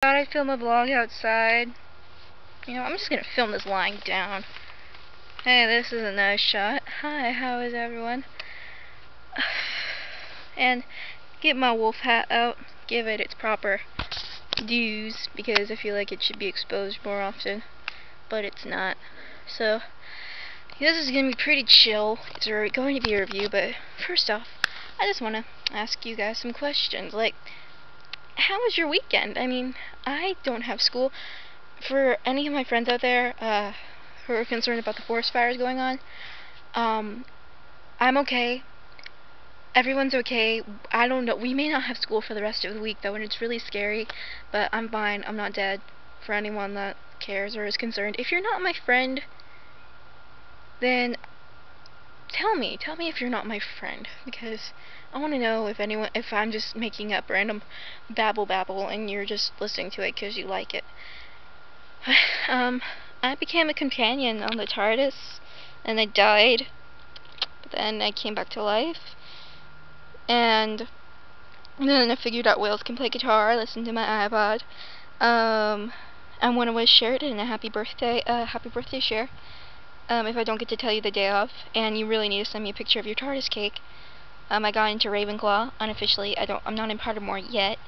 Thought I'd film a vlog outside. You know, I'm just gonna film this lying down. Hey, this is a nice shot. Hi, how is everyone? And get my wolf hat out. Give it its proper dues, because I feel like it should be exposed more often. But it's not. So, this is gonna be pretty chill. It's going to be a review, but first off, I just wanna ask you guys some questions. Like, how was your weekend? I mean, I don't have school. For any of my friends out there who are concerned about the forest fires going on, I'm okay. Everyone's okay. I don't know. We may not have school for the rest of the week, though, and it's really scary, but I'm fine. I'm not dead, for anyone that cares or is concerned. If you're not my friend, then tell me if you're not my friend, because I want to know if I'm just making up random babble and you're just listening to it because you like it. I became a companion on the TARDIS, and I died, but then I came back to life, and then I figured out whales can play guitar. I listened to my iPod. I want to wish Sheridan a happy birthday share. If I don't get to tell you the day of, and you really need to send me a picture of your TARDIS cake. I got into Ravenclaw unofficially. I'm not in Pottermore yet.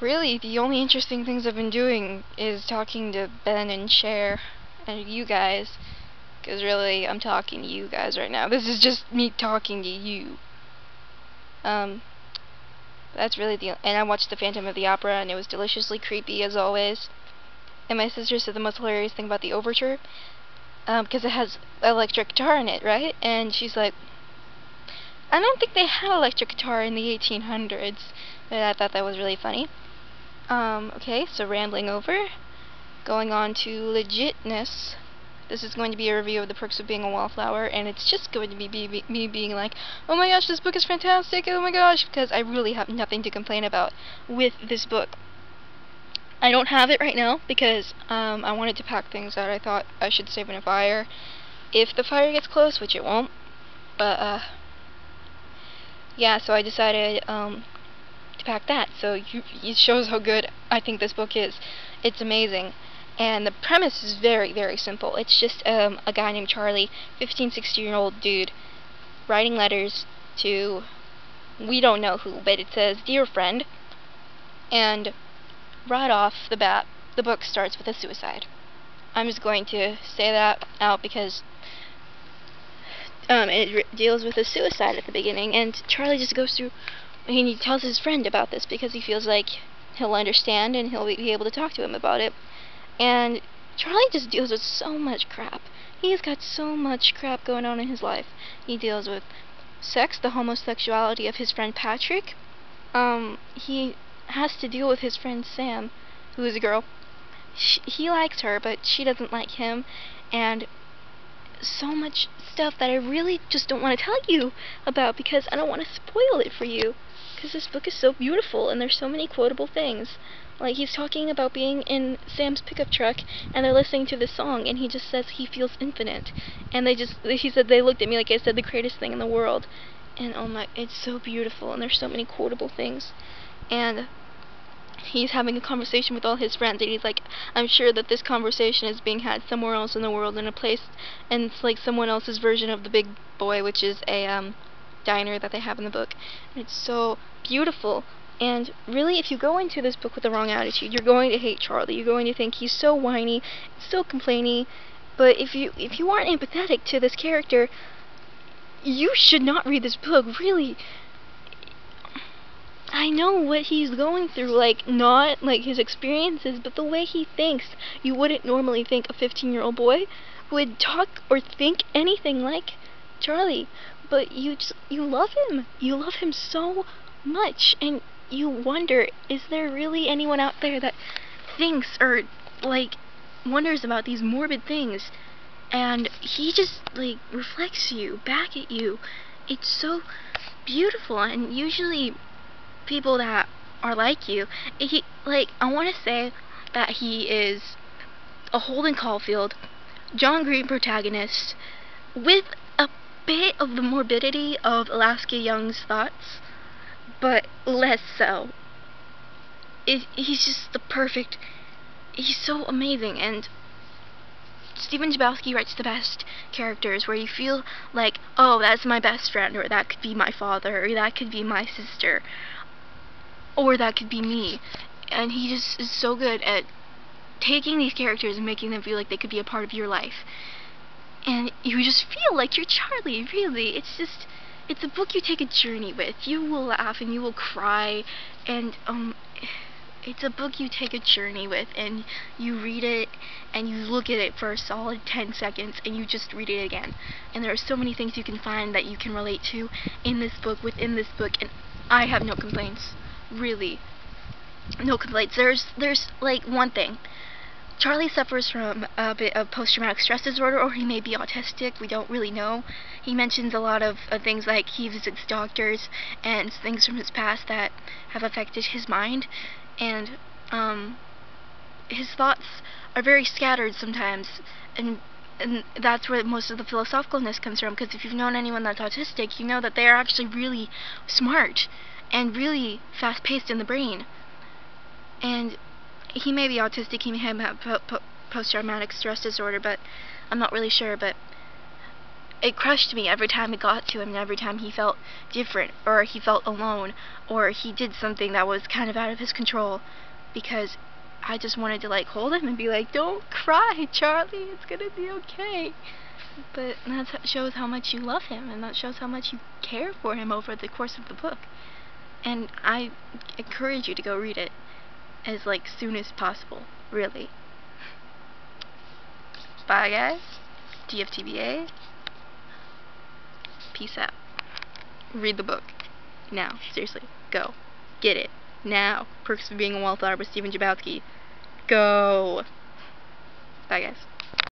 Really, the only interesting things I've been doing is talking to Ben and Cher and you guys, because really, I'm talking to you guys right now. This is just me talking to you. That's really and I watched the Phantom of the Opera, and it was deliciously creepy as always. And my sister said the most hilarious thing about the overture, because it has electric guitar in it, right? And she's like, I don't think they had electric guitar in the 1800s, but I thought that was really funny. Okay, so rambling over, going on to legitness. This is going to be a review of The Perks of Being a Wallflower, and it's just going to be me being like, oh my gosh, this book is fantastic, oh my gosh, because I really have nothing to complain about with this book. I don't have it right now because I wanted to pack things that I thought I should save in a fire if the fire gets close, which it won't. But yeah, so I decided to pack that. So it shows how good I think this book is. It's amazing, and the premise is very, very simple. It's just a guy named Charlie, 15, 16-year-old dude, writing letters to we don't know who, but it says, "Dear friend," and right off the bat, the book starts with a suicide. I'm just going to say that out because it deals with a suicide at the beginning, and Charlie just goes through, and he tells his friend about this because he feels like he'll understand and he'll be able to talk to him about it. And Charlie just deals with so much crap. He's got so much crap going on in his life. He deals with sex, the homosexuality of his friend Patrick. He has to deal with his friend Sam, who is a girl. He likes her, but she doesn't like him, and so much stuff that I really just don't want to tell you about because I don't want to spoil it for you, because this book is so beautiful and there's so many quotable things. Like, he's talking about being in Sam's pickup truck, and they're listening to this song, and he just says he feels infinite, and he said they looked at me like I said the greatest thing in the world, and oh my, it's so beautiful, and there's so many quotable things. And he's having a conversation with all his friends, and he's like, I'm sure that this conversation is being had somewhere else in the world, in a place, and it's like someone else's version of the Big Boy, which is a diner that they have in the book. And it's so beautiful. And really, if you go into this book with the wrong attitude, you're going to hate Charlie. You're going to think he's so whiny, so complainy. But if you aren't empathetic to this character, you should not read this book. Really, I know what he's going through, like, not like his experiences, but the way he thinks. You wouldn't normally think a 15-year-old boy would talk or think anything like Charlie, but you love him. You love him so much, and you wonder, is there really anyone out there that thinks or, like, wonders about these morbid things? And he just, like, reflects you back at you. It's so beautiful, and usually people that are like you, I want to say that he is a Holden Caulfield, John Green protagonist with a bit of the morbidity of Alaska Young's thoughts, but less so. he's just the perfect. He's so amazing, and Stephen Chbosky writes the best characters where you feel like, oh, that's my best friend, or that could be my father, or that could be my sister, or that could be me. And he just is so good at taking these characters and making them feel like they could be a part of your life. And you just feel like you're Charlie, really. It's a book you take a journey with. You will laugh and you will cry, and it's a book you take a journey with, and you read it and you look at it for a solid 10 seconds and you just read it again. And there are so many things you can find that you can relate to in this book, within this book, and I have no complaints. Really. No complaints. There's like one thing. Charlie suffers from a bit of post-traumatic stress disorder, or he may be autistic. We don't really know. He mentions a lot of things like he visits doctors and things from his past that have affected his mind, and his thoughts are very scattered sometimes, and that's where most of the philosophicalness comes from, because if you've known anyone that's autistic, you know that they are actually really smart and really fast-paced in the brain. And he may be autistic, he may have post-traumatic stress disorder, but I'm not really sure. But it crushed me every time it got to him, and every time he felt different, or he felt alone, or he did something that was kind of out of his control, because I just wanted to like hold him and be like, don't cry, Charlie, it's gonna be okay. But that shows how much you love him, and that shows how much you care for him over the course of the book. And I encourage you to go read it as soon as possible, really. Bye guys. TFTBA. Peace out. Read the book. Now. Seriously. Go. Get it. Now. Perks of Being a Wallflower by Stephen Chbosky. Go. Bye guys.